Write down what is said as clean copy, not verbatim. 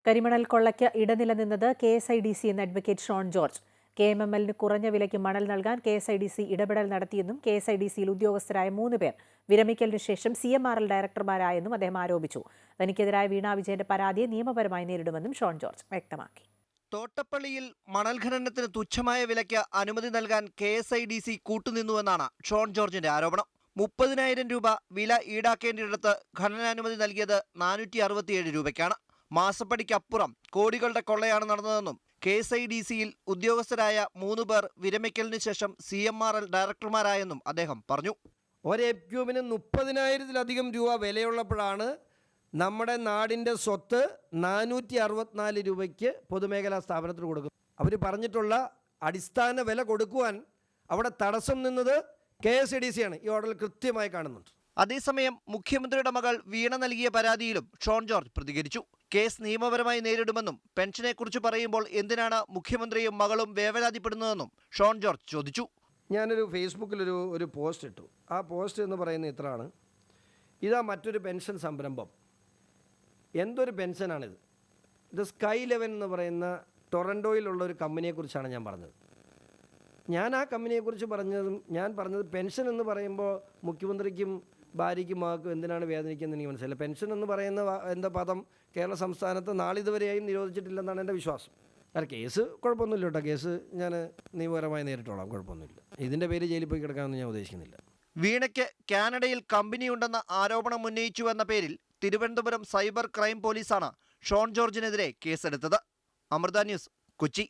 കരിമണൽ കൊള്ളയ്ക്ക് ഇടനില നിന്നത് KSIDC എന്ന അഡ്വക്കേറ്റ് ഷോൺ ജോർജ്. KMMLന് കുറഞ്ഞ വിലയ്ക്ക് മണൽ നൽകാൻ KSIDC ഇടപെടൽ നടത്തിയെന്നും KSIDCയിൽ ഉദ്യോഗസ്ഥരായ 3 പേർ വിരമിക്കലിനു ശേഷം CMRL ഡയറക്ടർമാരായെന്നും അദ്ദേഹം ആരോപിച്ചു. തനിക്കെതിരായ വീണ വിജയന്റെ പരാതിയെ നിയമപരമായി നേരിടുമെന്നും ഷോൺ ജോർജ് വ്യക്തമാക്കി. തോട്ടപ്പള്ളിയിൽ മണൽ ഖനനത്തിന് തുച്ഛമായ വിലയ്ക്ക് അനുമതി നൽകാൻ KSIDC കൂട്ടുനിന്നുവെന്നാണ് ഷോൺ ജോർജിന്റെ ആരോപണം. 30,000 രൂപ വില ഈടാക്കേണ്ടിയിടത്ത് ഖനനാനുമതി നൽകിയത് 467 രൂപയ്ക്കാണ്. മാസപ്പടിക്കപ്പുറം കോടികളുടെ കൊള്ളയാണ് നടന്നതെന്നും KSIDCയിൽ ഉദ്യോഗസ്ഥരായ 3 പേർ വിരമിക്കലിന് ശേഷം CMRL ഡയറക്ടർമാരായെന്നും അദ്ദേഹം പറഞ്ഞു. ഒരു എഫ്-ക്യൂബിന് 30,000-ലധികം രൂപ വിലയുള്ളപ്പോഴാണ് നമ്മുടെ നാടിൻ്റെ സ്വത്ത് 464 രൂപയ്ക്ക് പൊതുമേഖലാ സ്ഥാപനത്തിന് കൊടുക്കുന്നത്. അവർ പറഞ്ഞിട്ടുള്ള അടിസ്ഥാന വില കൊടുക്കുവാൻ അവിടെ തടസ്സം നിന്നത് KSIDC ആണ്. ഈ ഓർഡറിൽ കൃത്യമായി കാണുന്നുണ്ട്. അതേസമയം മുഖ്യമന്ത്രിയുടെ മകൾ വീണ നൽകിയ പരാതിയിലും ഷോൺ ജോർജ് പ്രതികരിച്ചു. കേസ് നിയമപരമായി നേരിടുമെന്നും പെൻഷനെക്കുറിച്ച് പറയുമ്പോൾ എന്തിനാണ് മുഖ്യമന്ത്രിയും മകളും വേവലാതിപ്പെടുന്നതെന്നും ഷോൺ ജോർജ് ചോദിച്ചു. ഞാനൊരു ഫേസ്ബുക്കിലൊരു പോസ്റ്റ് ഇട്ടു. ആ പോസ്റ്റ് എന്ന് പറയുന്നത് ഇത്രയാണ്: ഇതാ മറ്റൊരു പെൻഷൻ സംരംഭം. എന്തൊരു പെൻഷനാണിത്? ഇത് സ്കൈ ലെവൻ എന്ന് പറയുന്ന ടൊറൻറ്റോയിലുള്ള ഒരു കമ്പനിയെക്കുറിച്ചാണ് ഞാൻ പറഞ്ഞത്. ഞാൻ ആ കമ്പനിയെക്കുറിച്ച് ഞാൻ പറഞ്ഞത് പെൻഷൻ എന്ന് പറയുമ്പോൾ മുഖ്യമന്ത്രിക്കും ഭാര്യയ്ക്കും മകൾക്കും എന്തിനാണ് വേദനിക്കുന്നത് എനിക്ക് മനസ്സിലായില്ല. പെൻഷൻ എന്ന് പറയുന്ന പദം കേരള സംസ്ഥാനത്ത് നാളിതുവരെയായും നിരോധിച്ചിട്ടില്ലെന്നാണ് എൻ്റെ വിശ്വാസം. കാരണം കേസ് കുഴപ്പമൊന്നുമില്ല കേട്ടോ. കേസ് ഞാൻ നിയമപരമായി നേരിട്ടോളാം, കുഴപ്പമൊന്നുമില്ല. ഇതിൻ്റെ പേര് ജയിലിൽ പോയി കിടക്കാമെന്ന് ഞാൻ ഉദ്ദേശിക്കുന്നില്ല. വീണയ്ക്ക് കാനഡയിൽ കമ്പനിയുണ്ടെന്ന ആരോപണം ഉന്നയിച്ചുവെന്ന പേരിൽ തിരുവനന്തപുരം സൈബർ ക്രൈം പോലീസാണ് ഷോൺ ജോർജിനെതിരെ കേസെടുത്തത്. അമൃത ന്യൂസ്, കൊച്ചി.